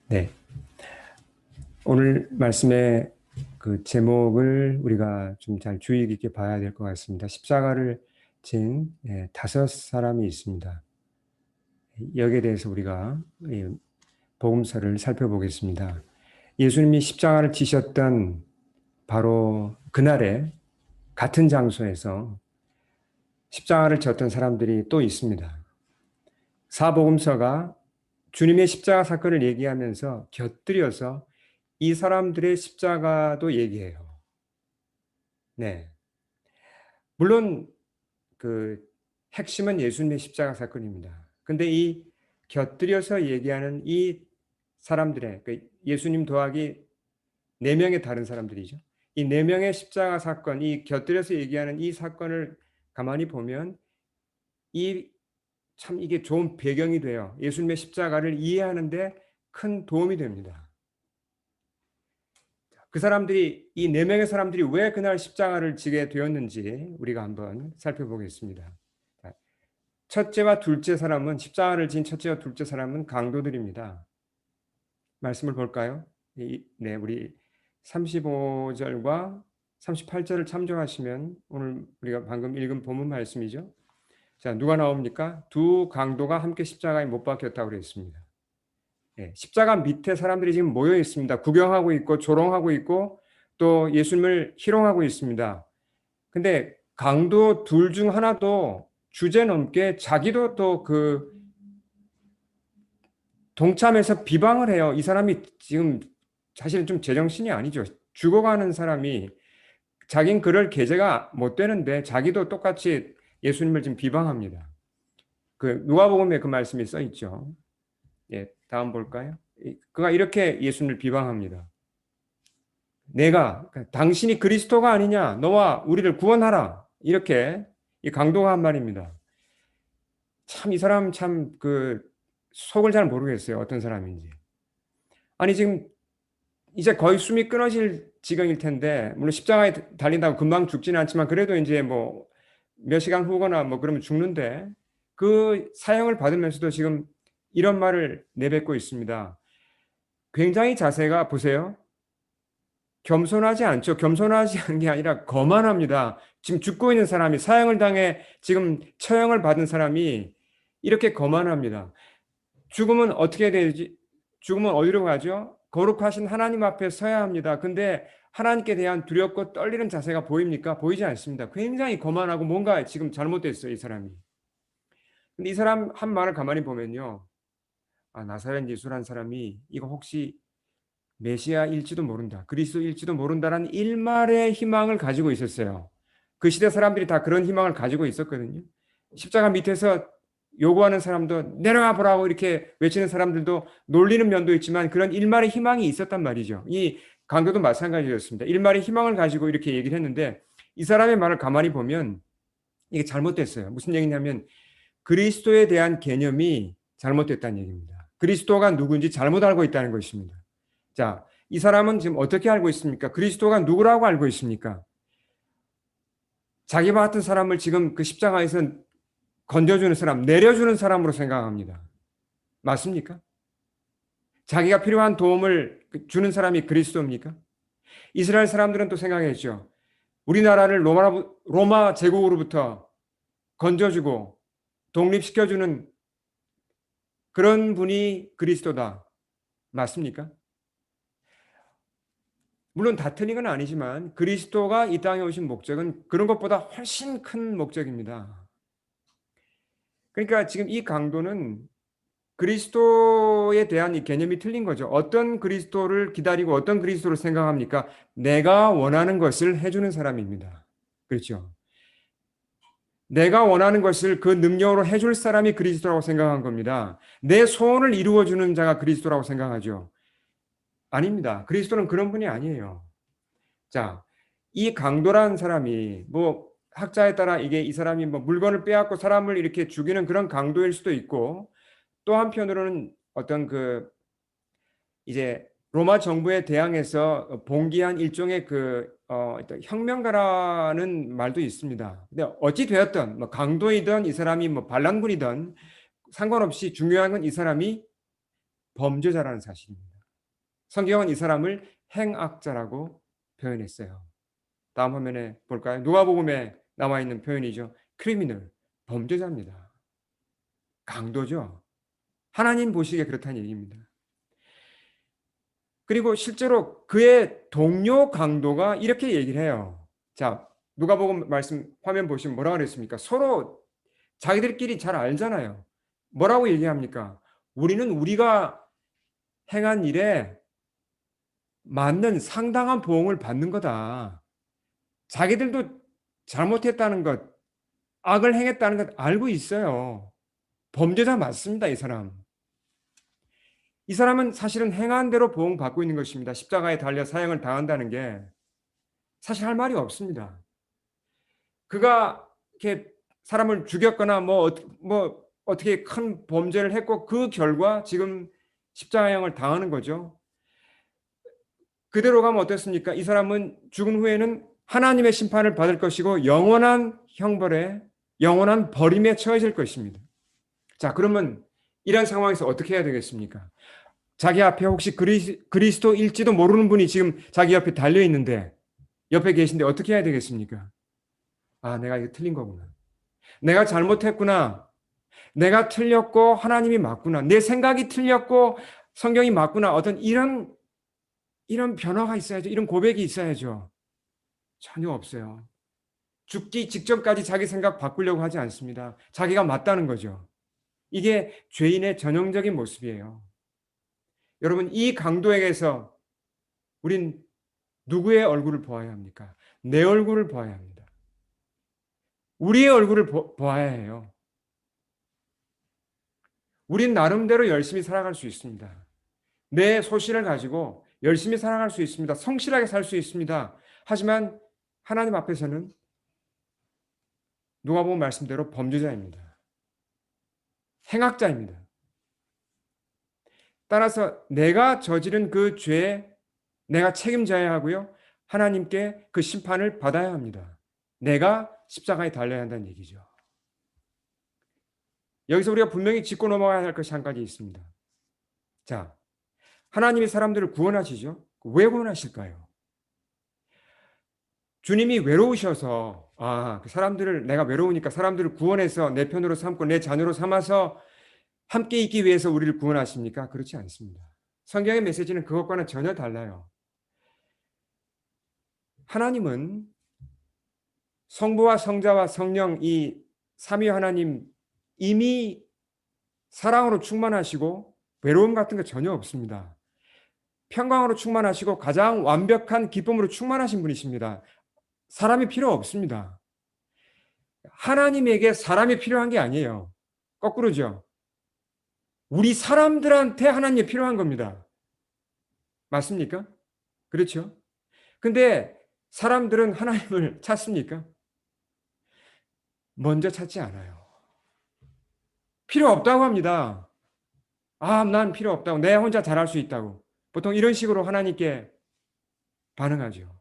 네. 오늘 말씀의 그 제목을 우리가 좀 잘 주의 깊게 봐야 될 것 같습니다. 십자가를 진 다섯 사람이 있습니다. 여기에 대해서 우리가 이 복음서를 살펴보겠습니다. 예수님이 십자가를 지셨던 바로 그날에 같은 장소에서 십자가를 졌던 사람들이 또 있습니다. 사복음서가 주님의 십자가 사건을 얘기하면서 곁들여서 이 사람들의 십자가도 얘기해요. 네. 물론 그 핵심은 예수님의 십자가 사건입니다. 근데 이 곁들여서 얘기하는 이 사람들의 예수님 더하기 네 명의 다른 사람들이죠. 이 네 명의 십자가 사건, 이 곁들여서 얘기하는 이 사건을 가만히 보면 이 참 이게 좋은 배경이 돼요. 예수님의 십자가를 이해하는데 큰 도움이 됩니다. 그 사람들이 이 네 명의 사람들이 왜 그날 십자가를 지게 되었는지 우리가 한번 살펴보겠습니다. 첫째와 둘째 사람은 십자가를 진 첫째와 둘째 사람은 강도들입니다. 말씀을 볼까요? 네, 우리 35절과 38절을 참조하시면 오늘 우리가 방금 읽은 본문 말씀이죠. 자, 누가 나옵니까? 두 강도가 함께 십자가에 못 박혔다고 그랬습니다. 네, 십자가 밑에 사람들이 지금 모여 있습니다. 구경하고 있고 조롱하고 있고 또 예수님을 희롱하고 있습니다. 근데 강도 둘 중 하나도 주제넘게 자기도 또 그 동참해서 비방을 해요. 이 사람이 지금 사실은 좀 제정신이 아니죠. 죽어가는 사람이 자긴 그럴 계제가 못 되는데 자기도 똑같이 예수님을 지금 비방합니다. 그 누가복음에 그 말씀이 써 있죠. 예, 다음 볼까요? 그가 이렇게 예수님을 비방합니다. 내가 당신이 그리스도가 아니냐? 너와 우리를 구원하라. 이렇게 이 강도가 한 말입니다. 참 이 사람 참 그 속을 잘 모르겠어요. 어떤 사람인지. 아니 지금 이제 거의 숨이 끊어질 지경일 텐데 물론 십자가에 달린다고 금방 죽지는 않지만 그래도 이제 뭐 몇 시간 후거나 뭐 그러면 죽는데 그 사형을 받으면서도 지금 이런 말을 내뱉고 있습니다. 굉장히 자세가 보세요. 겸손하지 않죠. 겸손하지 않은 게 아니라 거만합니다. 지금 죽고 있는 사람이 사형을 당해 지금 처형을 받은 사람이 이렇게 거만합니다. 죽으면 어떻게 되지? 죽으면 어디로 가죠? 거룩하신 하나님 앞에 서야 합니다. 근데 하나님께 대한 두렵고 떨리는 자세가 보입니까? 보이지 않습니다. 굉장히 거만하고 뭔가 지금 잘못됐어요, 이 사람이. 근데 이 사람 한 말을 가만히 보면요. 아, 나사렛 예수란 사람이 이거 혹시 메시아일지도 모른다. 그리스도일지도 모른다라는 일말의 희망을 가지고 있었어요. 그 시대 사람들이 다 그런 희망을 가지고 있었거든요. 십자가 밑에서 요구하는 사람도 내려와 보라고 이렇게 외치는 사람들도 놀리는 면도 있지만 그런 일말의 희망이 있었단 말이죠. 이 강도도 마찬가지였습니다. 일말의 희망을 가지고 이렇게 얘기를 했는데 이 사람의 말을 가만히 보면 이게 잘못됐어요. 무슨 얘기냐면 그리스도에 대한 개념이 잘못됐다는 얘기입니다. 그리스도가 누구인지 잘못 알고 있다는 것입니다. 자, 이 사람은 지금 어떻게 알고 있습니까? 그리스도가 누구라고 알고 있습니까? 자기와 같은 사람을 지금 그 십자가에서 건져주는 사람, 내려주는 사람으로 생각합니다. 맞습니까? 자기가 필요한 도움을 주는 사람이 그리스도입니까? 이스라엘 사람들은 또 생각했죠. 우리나라를 로마 제국으로부터 건져주고 독립시켜주는 그런 분이 그리스도다. 맞습니까? 물론 다 틀린 건 아니지만 그리스도가 이 땅에 오신 목적은 그런 것보다 훨씬 큰 목적입니다. 그러니까 지금 이 강도는 그리스도에 대한 이 개념이 틀린 거죠. 어떤 그리스도를 기다리고 어떤 그리스도를 생각합니까? 내가 원하는 것을 해주는 사람입니다. 그렇죠. 내가 원하는 것을 그 능력으로 해줄 사람이 그리스도라고 생각한 겁니다. 내 소원을 이루어주는 자가 그리스도라고 생각하죠. 아닙니다. 그리스도는 그런 분이 아니에요. 자, 이 강도라는 사람이 뭐 학자에 따라 이게 이 사람이 뭐 물건을 빼앗고 사람을 이렇게 죽이는 그런 강도일 수도 있고 또 한편으로는 어떤 그 이제 로마 정부에 대항해서 봉기한 일종의 혁명가라는 말도 있습니다. 근데 어찌 되었든 뭐 강도이든 이 사람이 뭐 반란군이든 상관없이 중요한 건 이 사람이 범죄자라는 사실입니다. 성경은 이 사람을 행악자라고 표현했어요. 다음 화면에 볼까요? 누가복음에 나와 있는 표현이죠. 크리미널, 범죄자입니다. 강도죠. 하나님 보시기에 그렇다는 얘기입니다. 그리고 실제로 그의 동료 강도가 이렇게 얘기를 해요. 자, 누가복음 말씀 화면 보시면 뭐라고 그랬습니까? 서로 자기들끼리 잘 알잖아요. 뭐라고 얘기합니까? 우리는 우리가 행한 일에 맞는 상당한 보응을 받는 거다. 자기들도 잘못했다는 것, 악을 행했다는 것 알고 있어요. 범죄자 맞습니다, 이 사람. 이 사람은 사실은 행한 대로 보응받고 있는 것입니다. 십자가에 달려 사형을 당한다는 게 사실 할 말이 없습니다. 그가 이렇게 사람을 죽였거나 뭐 어떻게 큰 범죄를 했고 그 결과 지금 십자가형을 당하는 거죠. 그대로 가면 어떻습니까? 이 사람은 죽은 후에는 하나님의 심판을 받을 것이고 영원한 형벌에 영원한 버림에 처해질 것입니다. 자, 그러면 이런 상황에서 어떻게 해야 되겠습니까? 자기 앞에 혹시 그리스도일지도 모르는 분이 지금 자기 옆에 달려 있는데 옆에 계신데 어떻게 해야 되겠습니까? 아, 내가 이거 틀린 거구나. 내가 잘못했구나. 내가 틀렸고 하나님이 맞구나. 내 생각이 틀렸고 성경이 맞구나. 어떤 이런 변화가 있어야죠. 이런 고백이 있어야죠. 전혀 없어요. 죽기 직전까지 자기 생각 바꾸려고 하지 않습니다. 자기가 맞다는 거죠. 이게 죄인의 전형적인 모습이에요. 여러분, 이 강도에게서 우린 누구의 얼굴을 보아야 합니까? 내 얼굴을 보아야 합니다. 우리의 얼굴을 보아야 해요. 우린 나름대로 열심히 살아갈 수 있습니다. 내 소신을 가지고 열심히 살아갈 수 있습니다. 성실하게 살 수 있습니다. 하지만 하나님 앞에서는 누가복음 말씀대로 범죄자입니다. 행악자입니다. 따라서 내가 저지른 그 죄에 내가 책임져야 하고요. 하나님께 그 심판을 받아야 합니다. 내가 십자가에 달려야 한다는 얘기죠. 여기서 우리가 분명히 짚고 넘어가야 할 것이 한 가지 있습니다. 자, 하나님이 사람들을 구원하시죠? 왜 구원하실까요? 주님이 외로우셔서 그 사람들을 내가 외로우니까 사람들을 구원해서 내 편으로 삼고 내 자녀로 삼아서 함께 있기 위해서 우리를 구원하십니까? 그렇지 않습니다. 성경의 메시지는 그것과는 전혀 달라요. 하나님은 성부와 성자와 성령 이 삼위 하나님 이미 사랑으로 충만하시고 외로움 같은 거 전혀 없습니다. 평강으로 충만하시고 가장 완벽한 기쁨으로 충만하신 분이십니다. 사람이 필요 없습니다. 하나님에게 사람이 필요한 게 아니에요. 거꾸로죠. 우리 사람들한테 하나님이 필요한 겁니다. 맞습니까? 그렇죠? 근데 사람들은 하나님을 찾습니까? 먼저 찾지 않아요. 필요 없다고 합니다. 난 필요 없다고. 내 혼자 잘할 수 있다고. 보통 이런 식으로 하나님께 반응하죠.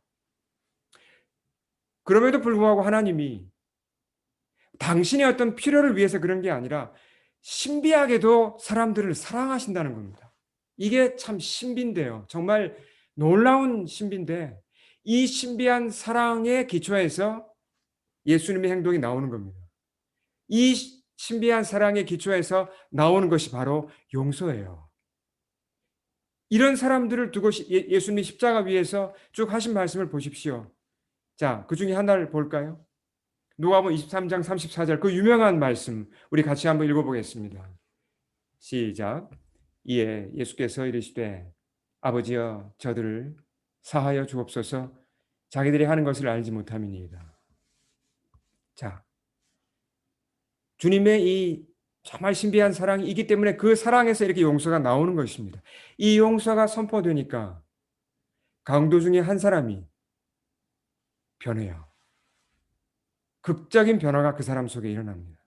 그럼에도 불구하고 하나님이 당신의 어떤 필요를 위해서 그런 게 아니라 신비하게도 사람들을 사랑하신다는 겁니다. 이게 참 신비인데요. 정말 놀라운 신비인데 이 신비한 사랑의 기초에서 예수님의 행동이 나오는 겁니다. 이 신비한 사랑의 기초에서 나오는 것이 바로 용서예요. 이런 사람들을 두고 예수님이 십자가 위에서 쭉 하신 말씀을 보십시오. 자, 그 중에 하나를 볼까요? 누가복음 23장 34절 그 유명한 말씀 우리 같이 한번 읽어보겠습니다. 시작. 이에 예수께서 이르시되 아버지여 저들을 사하여 주옵소서 자기들이 하는 것을 알지 못함이니이다. 자, 주님의 이 정말 신비한 사랑이 기 때문에 그 사랑에서 이렇게 용서가 나오는 것입니다. 이 용서가 선포되니까 강도 중에 한 사람이 변해요. 극적인 변화가 그 사람 속에 일어납니다.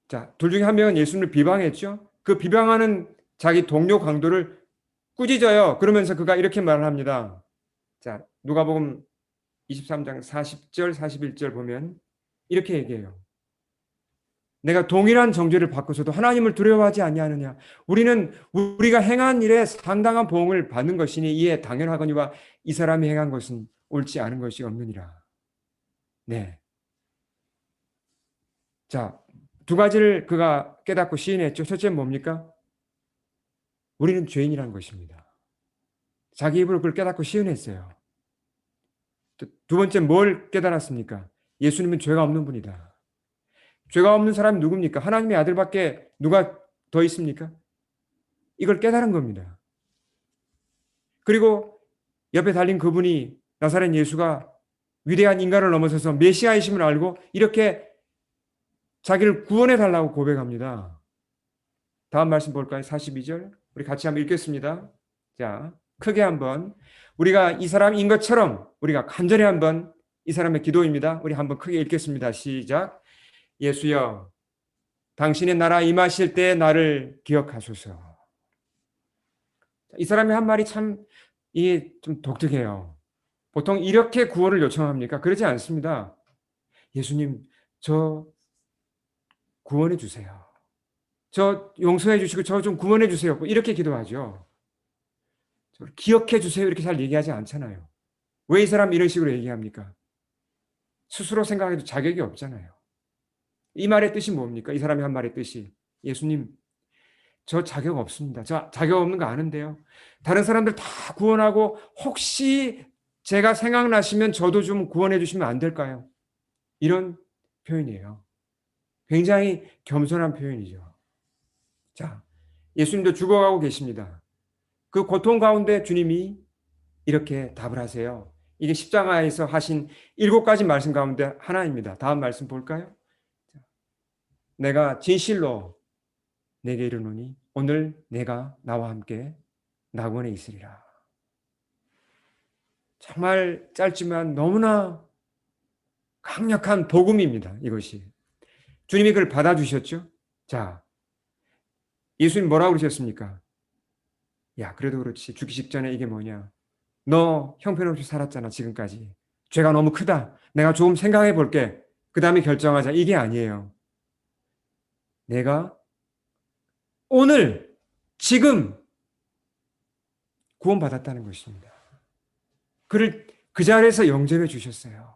자, 둘 중에 한 명은 예수님을 비방했죠. 그 비방하는 자기 동료 강도를 꾸짖어요. 그러면서 그가 이렇게 말을 합니다. 자, 누가복음 23장 40절 41절 보면 이렇게 얘기해요. 내가 동일한 정죄를 받고서도 하나님을 두려워하지 아니하느냐. 우리는 우리가 행한 일에 상당한 보응을 받는 것이니 이에 당연하거니와 이 사람이 행한 것은 옳지 않은 것이 없느니라. 네. 자, 두 가지를 그가 깨닫고 시인했죠. 첫째는 뭡니까? 우리는 죄인이라는 것입니다. 자기 입으로 그걸 깨닫고 시인했어요. 두 번째 뭘 깨달았습니까? 예수님은 죄가 없는 분이다. 죄가 없는 사람이 누굽니까? 하나님의 아들밖에 누가 더 있습니까? 이걸 깨달은 겁니다. 그리고 옆에 달린 그분이 나사렛 예수가 위대한 인간을 넘어서서 메시아이심을 알고 이렇게 자기를 구원해 달라고 고백합니다. 다음 말씀 볼까요? 42절. 우리 같이 한번 읽겠습니다. 자, 크게 한번 우리가 이 사람인 것처럼 우리가 간절히 한번 이 사람의 기도입니다. 우리 한번 크게 읽겠습니다. 시작. 예수여, 당신의 나라 임하실 때 나를 기억하소서. 이 사람이 한 말이 참 좀 독특해요. 보통 이렇게 구원을 요청합니까? 그러지 않습니다. 예수님, 저 구원해 주세요. 저 용서해 주시고 저 좀 구원해 주세요. 이렇게 기도하죠. 기억해 주세요. 이렇게 잘 얘기하지 않잖아요. 왜 이 사람 이런 식으로 얘기합니까? 스스로 생각해도 자격이 없잖아요. 이 말의 뜻이 뭡니까? 이 사람이 한 말의 뜻이 예수님, 저 자격 없습니다. 저 자격 없는 거 아는데요. 다른 사람들 다 구원하고 혹시 제가 생각나시면 저도 좀 구원해 주시면 안 될까요? 이런 표현이에요. 굉장히 겸손한 표현이죠. 자, 예수님도 죽어가고 계십니다. 그 고통 가운데 주님이 이렇게 답을 하세요. 이게 십자가에서 하신 7가지 말씀 가운데 하나입니다. 다음 말씀 볼까요? 내가 진실로 내게 이르노니 오늘 내가 나와 함께 낙원에 있으리라. 정말 짧지만 너무나 강력한 복음입니다. 이것이. 주님이 그걸 받아주셨죠? 자, 예수님 뭐라고 그러셨습니까? 야, 그래도 그렇지. 죽기 직전에 이게 뭐냐. 너 형편없이 살았잖아, 지금까지. 죄가 너무 크다. 내가 조금 생각해 볼게. 그 다음에 결정하자. 이게 아니에요. 내가 오늘, 지금 구원받았다는 것입니다. 그를 그 자리에서 영접해 주셨어요.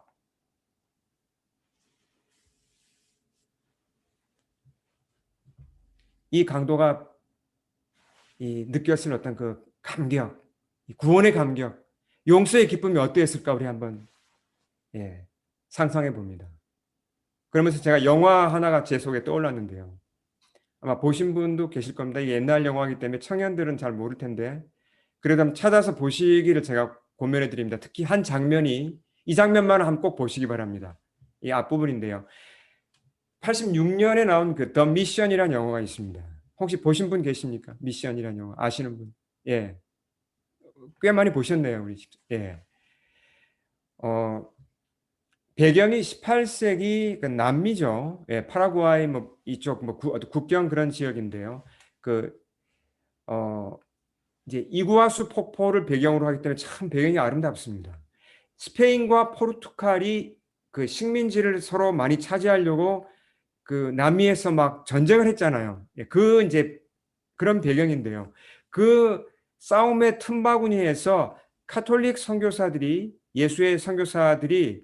이 강도가 느꼈을 어떤 그 감격, 구원의 감격, 용서의 기쁨이 어떠했을까 우리 한번 상상해 봅니다. 그러면서 제가 영화 하나가 제 속에 떠올랐는데요. 아마 보신 분도 계실 겁니다. 옛날 영화이기 때문에 청년들은 잘 모를 텐데 그래도 한번 찾아서 보시기를 제가 권면해 드립니다. 특히 한 장면이 이 장면만 한번 꼭 보시기 바랍니다. 이 앞부분인데요. 86년에 나온 그 더 미션이라는 영화가 있습니다. 혹시 보신 분 계십니까? 미션이라는 영화 아시는 분? 예, 꽤 많이 보셨네요, 우리. 예, 배경이 18세기 그 남미죠. 예, 파라과이 뭐 이쪽 뭐 국경 그런 지역인데요. 그 이제 이구아수 폭포를 배경으로 하기 때문에 참 배경이 아름답습니다. 스페인과 포르투갈이 그 식민지를 서로 많이 차지하려고 그 남미에서 막 전쟁을 했잖아요. 예, 그 이제 그런 배경인데요. 그 싸움의 틈바구니에서 카톨릭 선교사들이 예수의 선교사들이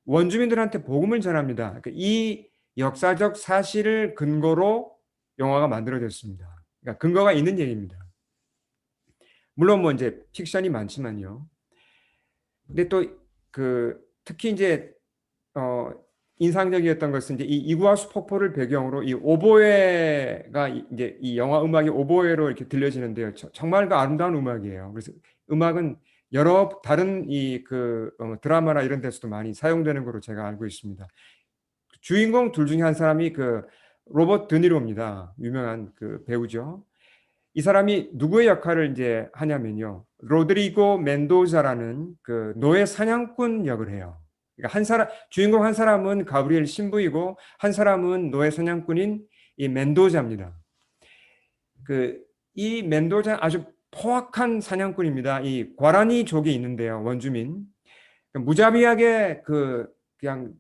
원주민들한테 복음을 전합니다. 그러니까 이 역사적 사실을 근거로 영화가 만들어졌습니다. 그러니까 근거가 있는 얘기입니다. 물론 뭐 이제 픽션이 많지만요. 근데 또 그 특히 이제 인상적이었던 것은 이제 이 이구아수 폭포를 배경으로 이 오보에가 이제 이 영화 음악이 오보에로 이렇게 들려지는데요. 정말 그 아름다운 음악이에요. 그래서 음악은 여러 다른 드라마나 이런 데서도 많이 사용되는 걸로 제가 알고 있습니다. 주인공 둘 중에 한 사람이 그 로버트 드니로입니다. 유명한 그 배우죠. 이 사람이 누구의 역할을 이제 하냐면요. 로드리고 멘도자라는 그 노예 사냥꾼 역을 해요. 그러니까 주인공 한 사람은 가브리엘 신부이고 한 사람은 노예 사냥꾼인 이 멘도자입니다. 이 멘도자 아주 포악한 사냥꾼입니다. 이 과라니족이 있는데요. 원주민. 무자비하게 그냥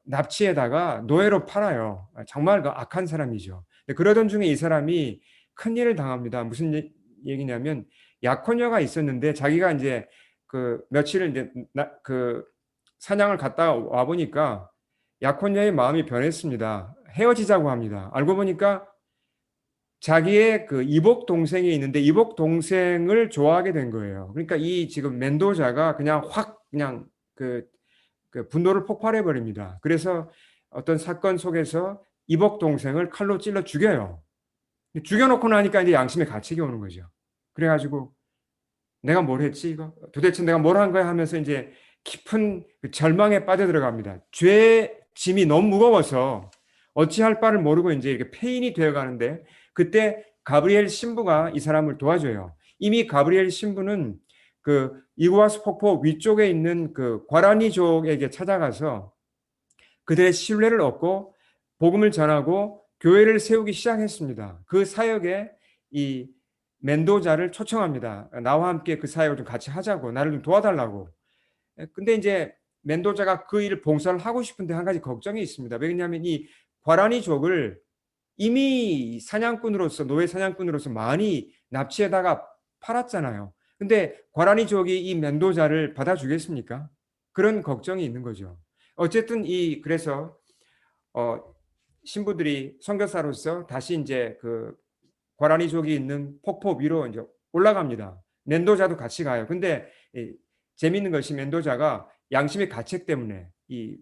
납치에다가 노예로 팔아요. 정말 그 악한 사람이죠. 그러던 중에 이 사람이 큰일을 당합니다. 무슨 얘기냐면 약혼녀가 있었는데 자기가 이제 그 며칠을 이제 그 사냥을 갔다 와 보니까 약혼녀의 마음이 변했습니다. 헤어지자고 합니다. 알고 보니까 자기의 그 이복 동생이 있는데 이복 동생을 좋아하게 된 거예요. 그러니까 이 지금 멘도자가 그냥 확 그냥 그 분노를 폭발해 버립니다. 그래서 어떤 사건 속에서 이복 동생을 칼로 찔러 죽여요. 죽여놓고 나니까 이제 양심의 가책이 오는 거죠. 그래가지고 내가 뭘 했지 이거? 도대체 내가 뭘 한 거야 하면서 이제 깊은 그 절망에 빠져들어갑니다. 죄 짐이 너무 무거워서 어찌할 바를 모르고 이제 이렇게 폐인이 되어 가는데 그때 가브리엘 신부가 이 사람을 도와줘요. 이미 가브리엘 신부는 그 이구아수 폭포 위쪽에 있는 그 과라니족에게 찾아가서 그들의 신뢰를 얻고 복음을 전하고 교회를 세우기 시작했습니다. 그 사역에 이 멘도자를 초청합니다. 나와 함께 그 사역을 좀 같이 하자고, 나를 좀 도와달라고. 근데 이제 멘도자가 그 일을 봉사를 하고 싶은데 한 가지 걱정이 있습니다. 왜냐하면 이 과라니족을 이미 사냥꾼으로서 노예 사냥꾼으로서 많이 납치에다가 팔았잖아요. 근데 과라니족이 이 멘도자를 받아주겠습니까? 그런 걱정이 있는 거죠. 어쨌든 이 그래서 어 신부들이 선교사로서 다시 이제 그 과라니족이 있는 폭포 위로 이제 올라갑니다. 멘도자도 같이 가요. 근데 재미있는 것이 멘도자가 양심의 가책 때문에 이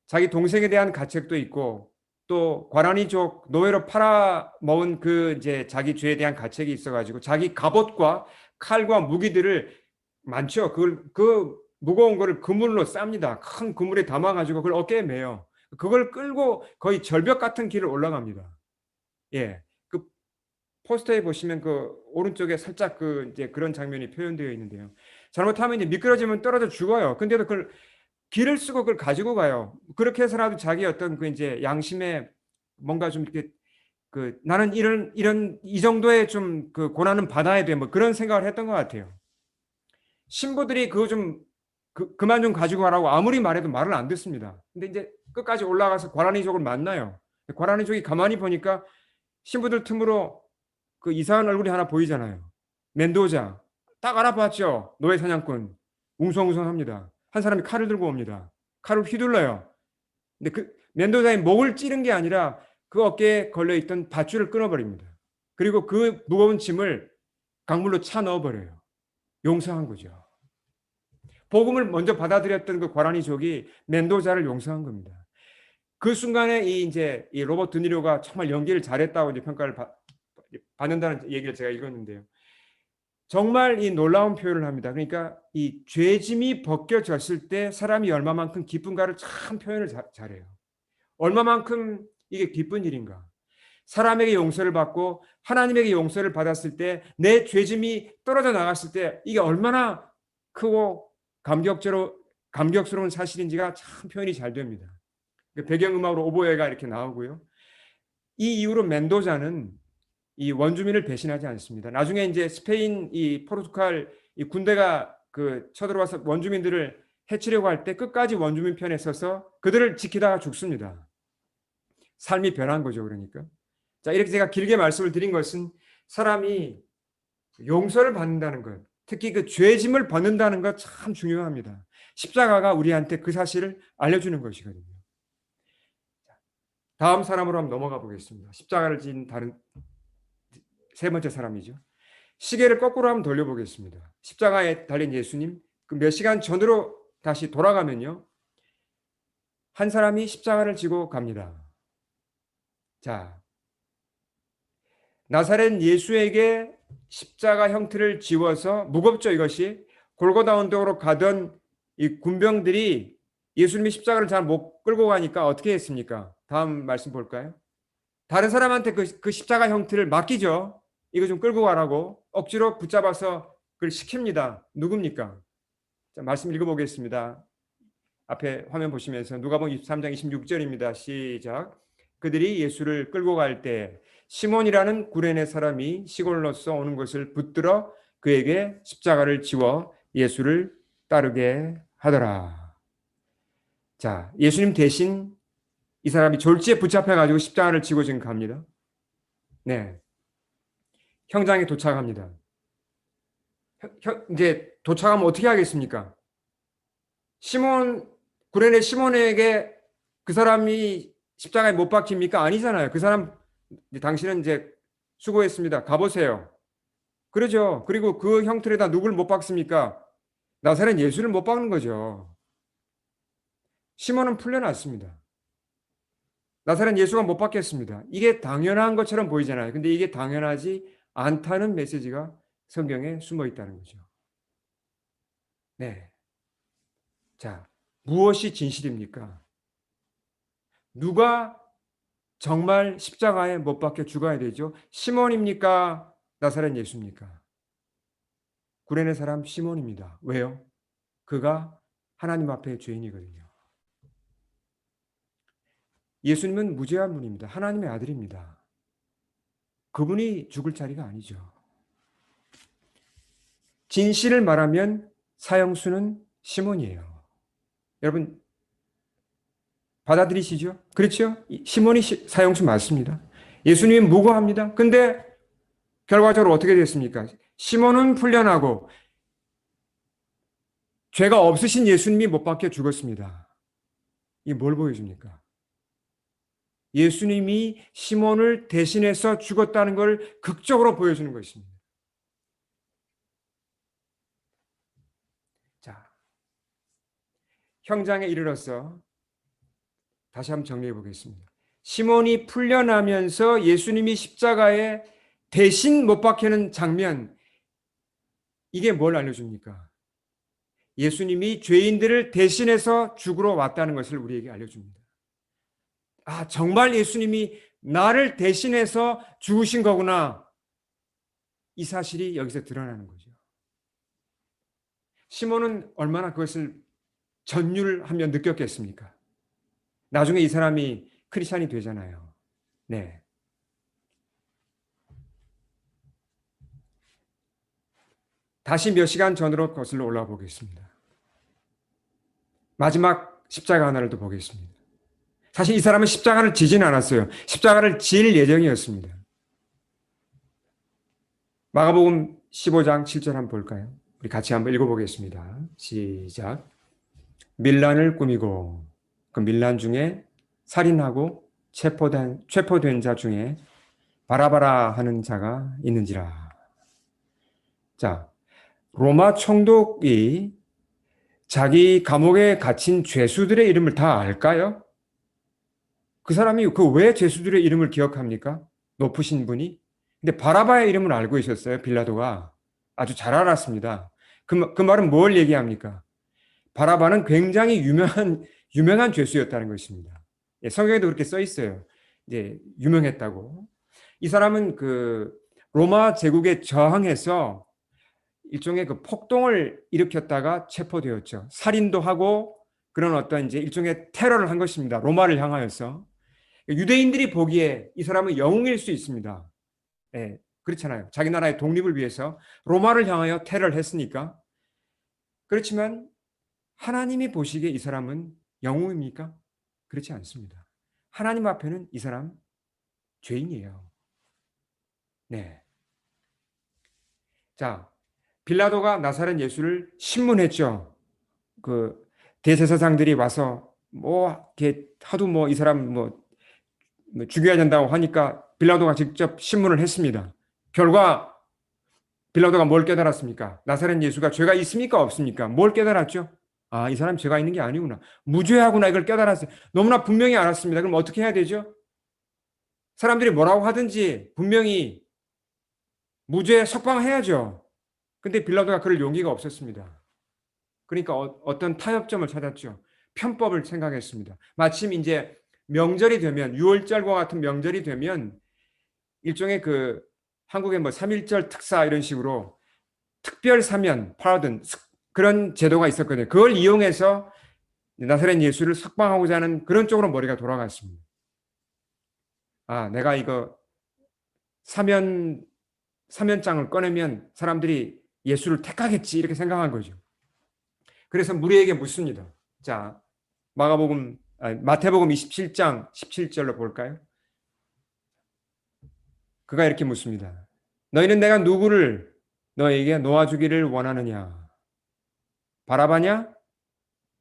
자기 동생에 대한 가책도 있고 또 과라니족 노예로 팔아먹은 그 이제 자기 죄에 대한 가책이 있어가지고 자기 갑옷과 칼과 무기들을 많죠. 그걸 그 무거운 거를 그물로 쌉니다. 큰 그물에 담아가지고 그걸 어깨에 매요. 그걸 끌고 거의 절벽 같은 길을 올라갑니다. 예, 그 포스터에 보시면 그 오른쪽에 살짝 그 이제 그런 장면이 표현되어 있는데요. 잘못하면 이제 미끄러지면 떨어져 죽어요. 근데도 그걸 길을 쓰고 그걸 가지고 가요. 그렇게 해서라도 자기 어떤 그 이제 양심에 뭔가 좀 이렇게 그 나는 이런 이 정도의 좀 그 고난은 받아야 돼. 뭐 그런 생각을 했던 것 같아요. 신부들이 그거 좀 그만 좀 가지고 가라고 아무리 말해도 말을 안 듣습니다. 근데 이제 끝까지 올라가서 과라니족을 만나요. 과라니족이 가만히 보니까 신부들 틈으로 그 이상한 얼굴이 하나 보이잖아요. 멘도자. 딱 알아봤죠. 노예 사냥꾼. 웅성웅성합니다. 한 사람이 칼을 들고 옵니다. 칼을 휘둘러요. 근데 그 멘도자의 목을 찌른 게 아니라 그 어깨에 걸려있던 밧줄을 끊어버립니다. 그리고 그 무거운 짐을 강물로 차 넣어버려요. 용서한 거죠. 복음을 먼저 받아들였던 그 과라니족이 멘도자를 용서한 겁니다. 그 순간에 이 이제 이 로버트 드니로가 정말 연기를 잘했다고 이제 평가를 받는다는 얘기를 제가 읽었는데요. 정말 이 놀라운 표현을 합니다. 그러니까 이 죄짐이 벗겨졌을 때 사람이 얼마만큼 기쁜가를 참 표현을 잘해요. 얼마만큼 이게 기쁜 일인가. 사람에게 용서를 받고 하나님에게 용서를 받았을 때 내 죄짐이 떨어져 나갔을 때 이게 얼마나 크고 감격스러운 사실인지가 참 표현이 잘 됩니다. 배경음악으로 오보에가 이렇게 나오고요. 이 이후로 멘도자는 이 원주민을 배신하지 않습니다. 나중에 이제 스페인 이 포르투갈 이 군대가 그 쳐들어와서 원주민들을 해치려고 할 때 끝까지 원주민 편에 서서 그들을 지키다가 죽습니다. 삶이 변한 거죠, 그러니까. 자, 이렇게 제가 길게 말씀을 드린 것은 사람이 용서를 받는다는 것, 특히 그 죄짐을 벗는다는 것 참 중요합니다. 십자가가 우리한테 그 사실을 알려주는 것이거든요. 다음 사람으로 한번 넘어가 보겠습니다. 십자가를 진 다른 세 번째 사람이죠. 시계를 거꾸로 한번 돌려보겠습니다. 십자가에 달린 예수님, 그 몇 시간 전으로 다시 돌아가면요. 한 사람이 십자가를 지고 갑니다. 자, 나사렛 예수에게 십자가 형태를 지워서 무겁죠, 이것이. 골고다 언덕으로 가던 이 군병들이 예수님이 십자가를 잘 못 끌고 가니까 어떻게 했습니까? 다음 말씀 볼까요? 다른 사람한테 그 십자가 형태를 맡기죠. 이거 좀 끌고 가라고 억지로 붙잡아서 그걸 시킵니다. 누굽니까? 자, 말씀 읽어보겠습니다. 앞에 화면 보시면서 누가복음 23장 26절입니다. 시작. 그들이 예수를 끌고 갈 때 시몬이라는 구레네 사람이 시골로서 오는 것을 붙들어 그에게 십자가를 지워 예수를 따르게 하더라. 자, 예수님 대신 이 사람이 졸지에 붙잡혀가지고 십자가를 지고 지금 갑니다. 네. 형장에 도착합니다. 이제 도착하면 어떻게 하겠습니까? 시몬, 구레네 시몬에게 그 사람이 십자가에 못 박힙니까? 아니잖아요. 그 사람, 당신은 이제 수고했습니다. 가보세요. 그러죠. 그리고 그 형틀에다 누굴 못 박습니까? 나사렛 예수를 못 박는 거죠. 시몬은 풀려났습니다. 나사렛 예수가 못 박혔습니다. 이게 당연한 것처럼 보이잖아요. 근데 이게 당연하지 않다는 메시지가 성경에 숨어 있다는 거죠. 네. 자, 무엇이 진실입니까? 누가 정말 십자가에 못 박혀 죽어야 되죠? 시몬입니까? 나사렛 예수입니까? 구레네 사람 시몬입니다. 왜요? 그가 하나님 앞에 죄인이거든요. 예수님은 무죄한 분입니다. 하나님의 아들입니다. 그분이 죽을 자리가 아니죠. 진실을 말하면 사형수는 시몬이에요. 여러분 받아들이시죠? 그렇죠? 시몬이 사형수 맞습니다. 예수님은 무고합니다. 근데 결과적으로 어떻게 됐습니까? 시몬은 풀려나고 죄가 없으신 예수님이 못 박혀 죽었습니다. 이게 뭘 보여줍니까? 예수님이 시몬을 대신해서 죽었다는 걸 극적으로 보여주는 것입니다. 자, 형장에 이르러서 다시 한번 정리해 보겠습니다. 시몬이 풀려나면서 예수님이 십자가에 대신 못 박히는 장면, 이게 뭘 알려줍니까? 예수님이 죄인들을 대신해서 죽으러 왔다는 것을 우리에게 알려줍니다. 아, 정말 예수님이 나를 대신해서 죽으신 거구나. 이 사실이 여기서 드러나는 거죠. 시몬은 얼마나 그것을 전율하며 느꼈겠습니까? 나중에 이 사람이 크리스찬이 되잖아요. 네. 다시 몇 시간 전으로 거슬러 올라가 보겠습니다. 마지막 십자가 하나를 더 보겠습니다. 사실 이 사람은 십자가를 지진 않았어요. 십자가를 질 예정이었습니다. 마가복음 15장 7절 한번 볼까요? 우리 같이 한번 읽어보겠습니다. 시작. 밀란을 꾸미고 그 밀란 중에 살인하고 체포된 자 중에 바라바라 하는 자가 있는지라. 자, 로마 총독이 자기 감옥에 갇힌 죄수들의 이름을 다 알까요? 그 사람이 그 왜 죄수들의 이름을 기억합니까? 높으신 분이. 근데 바라바의 이름을 알고 있었어요. 빌라도가. 아주 잘 알았습니다. 그 말은 뭘 얘기합니까? 바라바는 굉장히 유명한 죄수였다는 것입니다. 예, 성경에도 그렇게 써 있어요. 이제 유명했다고. 이 사람은 그 로마 제국에 저항해서 일종의 그 폭동을 일으켰다가 체포되었죠. 살인도 하고 그런 어떤 이제 일종의 테러를 한 것입니다. 로마를 향하여서. 유대인들이 보기에 이 사람은 영웅일 수 있습니다. 예, 그렇잖아요. 자기 나라의 독립을 위해서 로마를 향하여 테러를 했으니까. 그렇지만 하나님이 보시기에 이 사람은 영웅입니까? 그렇지 않습니다. 하나님 앞에는 이 사람 죄인이에요. 네. 자, 빌라도가 나사렛 예수를 신문했죠. 그 대제사장들이 와서 뭐 이렇게 하도 뭐 이 사람 뭐 죽여야 된다고 하니까 빌라도가 직접 신문을 했습니다. 결과 빌라도가 뭘 깨달았습니까? 나사렛 예수가 죄가 있습니까? 없습니까? 뭘 깨달았죠? 아, 이 사람 죄가 있는 게 아니구나. 무죄하구나. 이걸 깨달았어요. 너무나 분명히 알았습니다. 그럼 어떻게 해야 되죠? 사람들이 뭐라고 하든지 분명히 무죄 석방해야죠. 근데 빌라도가 그럴 용기가 없었습니다. 그러니까 어떤 타협점을 찾았죠. 편법을 생각했습니다. 마침 이제 명절이 되면 유월절과 같은 명절이 되면 일종의 그 한국의 뭐 3.1절 특사 이런 식으로 특별 사면, 파라든 그런 제도가 있었거든요. 그걸 이용해서 나사렛 예수를 석방하고자 하는 그런 쪽으로 머리가 돌아갔습니다. 아, 내가 이거 사면장을 꺼내면 사람들이 예수를 택하겠지 이렇게 생각한 거죠. 그래서 무리에게 묻습니다. 자, 마태복음 27장 17절로 볼까요? 그가 이렇게 묻습니다. 너희는 내가 누구를 너에게 놓아주기를 원하느냐? 바라바냐?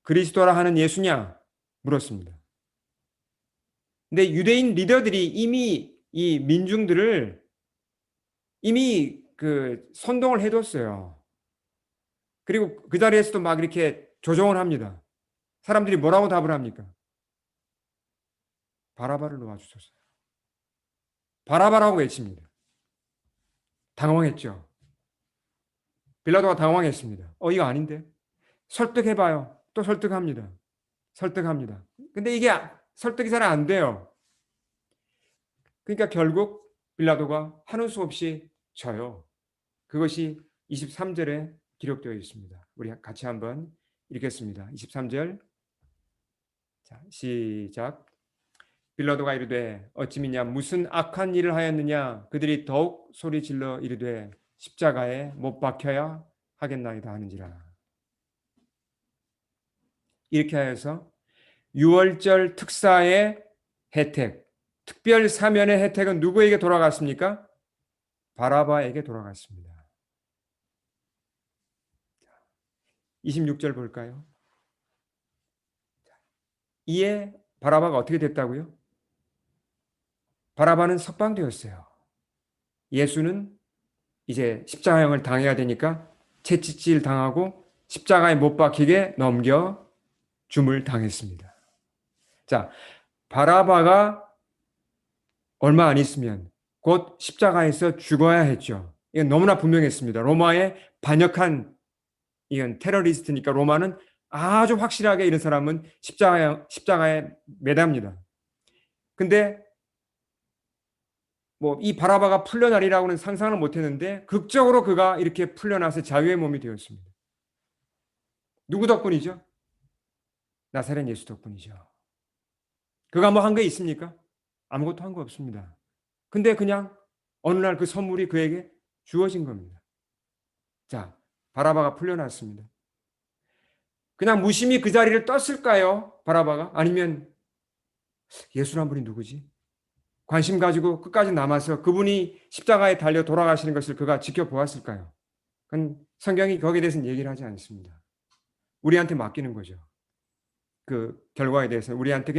그리스도라 하는 예수냐? 물었습니다. 근데 유대인 리더들이 이미 이 민중들을 이미 그 선동을 해뒀어요. 그리고 그 자리에서도 막 이렇게 조종을 합니다. 사람들이 뭐라고 답을 합니까? 바라바를 놓아주소서. 바라바라고 외칩니다. 당황했죠. 빌라도가 당황했습니다. 이거 아닌데? 설득해봐요. 또 설득합니다. 설득합니다. 근데 이게 설득이 잘 안 돼요. 그러니까 결국 빌라도가 하는 수 없이 져요. 그것이 23절에 기록되어 있습니다. 우리 같이 한번 읽겠습니다. 23절. 자, 시작. 빌라도가 이르되 어찌 미냐 무슨 악한 일을 하였느냐 그들이 더욱 소리 질러 이르되 십자가에 못 박혀야 하겠나이다 하는지라. 이렇게 하여서 유월절 특사의 혜택, 특별 사면의 혜택은 누구에게 돌아갔습니까? 바라바에게 돌아갔습니다. 26절 볼까요? 이에 바라바가 어떻게 됐다고요? 바라바는 석방되었어요. 예수는 이제 십자가형을 당해야 되니까 채찍질 당하고 십자가에 못 박히게 넘겨 줌을 당했습니다. 자, 바라바가 얼마 안 있으면 곧 십자가에서 죽어야 했죠. 이건 너무나 분명했습니다. 로마의 반역한 이건 테러리스트니까 로마는 아주 확실하게 이런 사람은 십자가에 매답니다. 근데 뭐 이 바라바가 풀려나리라고는 상상을 못했는데 극적으로 그가 이렇게 풀려나서 자유의 몸이 되었습니다. 누구 덕분이죠? 나사렛 예수 덕분이죠. 그가 뭐 한 게 있습니까? 아무것도 한 거 없습니다. 근데 그냥 어느 날 그 선물이 그에게 주어진 겁니다. 자, 바라바가 풀려났습니다. 그냥 무심히 그 자리를 떴을까요? 바라바가? 아니면 예수란 분이 누구지? 관심 가지고 끝까지 남아서 그분이 십자가에 달려 돌아가시는 것을 그가 지켜보았을까요? 그건 성경이 거기에 대해서는 얘기를 하지 않습니다. 우리한테 맡기는 거죠. 그 결과에 대해서 우리한테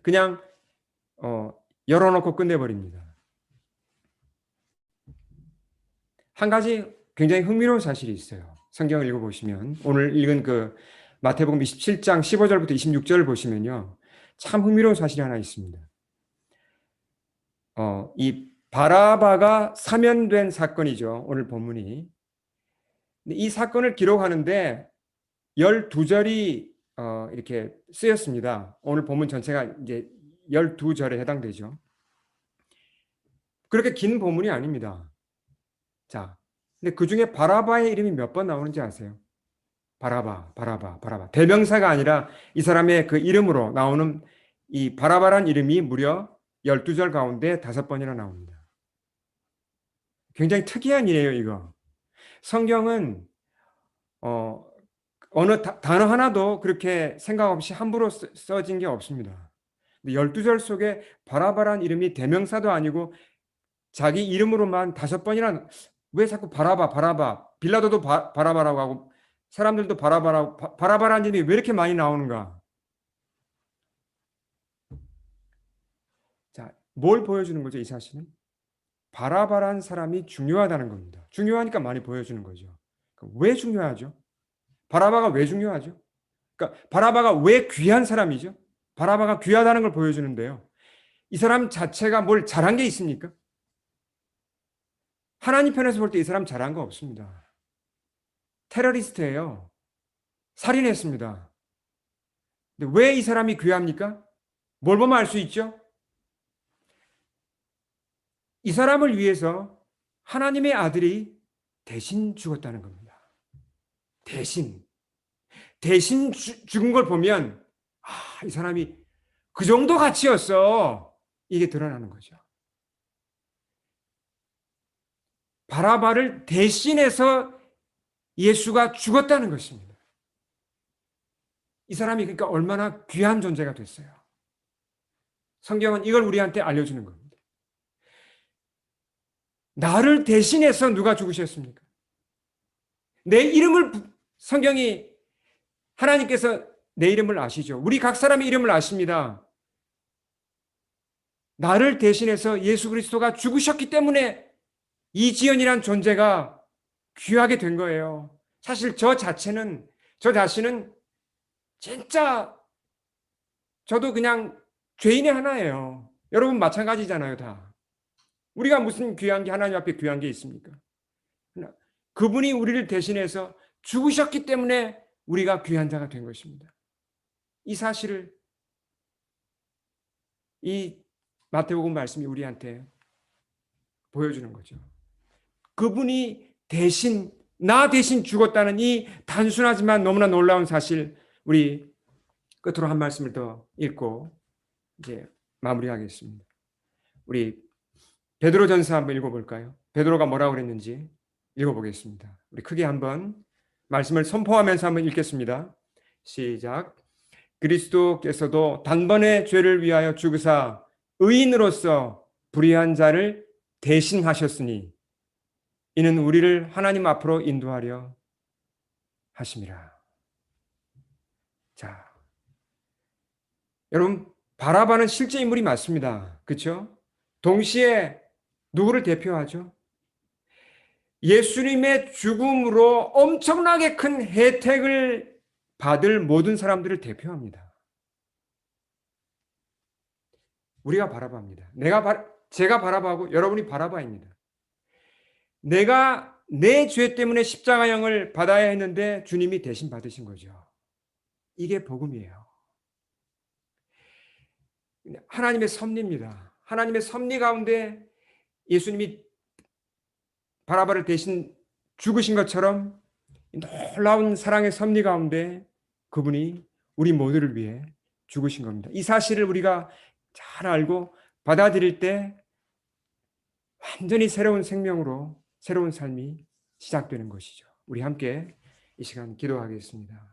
그냥 열어놓고 끝내버립니다. 한 가지 굉장히 흥미로운 사실이 있어요. 성경을 읽어보시면 오늘 읽은 그 마태복음 27장 15절부터 26절을 보시면요. 참 흥미로운 사실이 하나 있습니다. 이 바라바가 사면된 사건이죠. 오늘 본문이. 이 사건을 기록하는데 12절이 이렇게 쓰였습니다. 오늘 본문 전체가 이제 12절에 해당되죠. 그렇게 긴 본문이 아닙니다. 자, 근데 그 중에 바라바의 이름이 몇 번 나오는지 아세요? 바라바. 대명사가 아니라 이 사람의 그 이름으로 나오는 이 바라바란 이름이 무려 12절 가운데 5번이나 나옵니다. 굉장히 특이한 일이에요, 이거. 성경은 어느 단어 하나도 그렇게 생각 없이 함부로 써진 게 없습니다. 12절 속에 바라바란 이름이 대명사도 아니고 자기 이름으로만 5번이나 왜 자꾸 바라바 빌라도도 바라바라고 하고 사람들도 바라바라는 이름이 왜 이렇게 많이 나오는가? 자, 뭘 보여주는 거죠, 이 사실은? 바라바란 사람이 중요하다는 겁니다. 중요하니까 많이 보여주는 거죠. 왜 중요하죠? 바라바가 왜 중요하죠? 그러니까 바라바가 왜 귀한 사람이죠? 바라바가 귀하다는 걸 보여주는데요. 이 사람 자체가 뭘 잘한 게 있습니까? 하나님 편에서 볼 때 이 사람 잘한 거 없습니다. 테러리스트예요. 살인했습니다. 근데 왜 이 사람이 귀합니까? 뭘 보면 알 수 있죠? 이 사람을 위해서 하나님의 아들이 대신 죽었다는 겁니다. 대신 죽은 걸 보면 이 사람이 그 정도 가치였어. 이게 드러나는 거죠. 바라바를 대신해서 예수가 죽었다는 것입니다. 이 사람이 그러니까 얼마나 귀한 존재가 됐어요. 성경은 이걸 우리한테 알려주는 겁니다. 나를 대신해서 누가 죽으셨습니까? 내 이름을 성경이 하나님께서 내 이름을 아시죠? 우리 각 사람의 이름을 아십니다. 나를 대신해서 예수 그리스도가 죽으셨기 때문에 이지연이란 존재가 귀하게 된 거예요. 사실 저 자신은 진짜 저도 그냥 죄인의 하나예요. 여러분 마찬가지잖아요, 다. 우리가 무슨 귀한 게 하나님 앞에 귀한 게 있습니까? 그분이 우리를 대신해서 죽으셨기 때문에 우리가 귀한 자가 된 것입니다. 이 사실을 이 마태복음 말씀이 우리한테 보여주는 거죠. 그분이 나 대신 죽었다는 이 단순하지만 너무나 놀라운 사실, 우리 끝으로 한 말씀을 더 읽고 이제 마무리하겠습니다. 우리 베드로전서 한번 읽어볼까요? 베드로가 뭐라고 그랬는지 읽어보겠습니다. 우리 크게 한번 말씀을 선포하면서 한번 읽겠습니다. 시작. 그리스도께서도 단번에 죄를 위하여 죽으사 의인으로서 불의한 자를 대신하셨으니 이는 우리를 하나님 앞으로 인도하려 하심이라. 자, 여러분 바라바는 실제 인물이 맞습니다. 그렇죠? 동시에 누구를 대표하죠? 예수님의 죽음으로 엄청나게 큰 혜택을 받을 모든 사람들을 대표합니다. 우리가 바라바입니다. 제가 바라바고 여러분이 바라바입니다. 내가 내 죄 때문에 십자가형을 받아야 했는데 주님이 대신 받으신 거죠. 이게 복음이에요. 하나님의 섭리입니다. 하나님의 섭리 가운데 예수님이 바라바를 대신 죽으신 것처럼 놀라운 사랑의 섭리 가운데 그분이 우리 모두를 위해 죽으신 겁니다. 이 사실을 우리가 잘 알고 받아들일 때 완전히 새로운 생명으로 새로운 삶이 시작되는 것이죠. 우리 함께 이 시간 기도하겠습니다.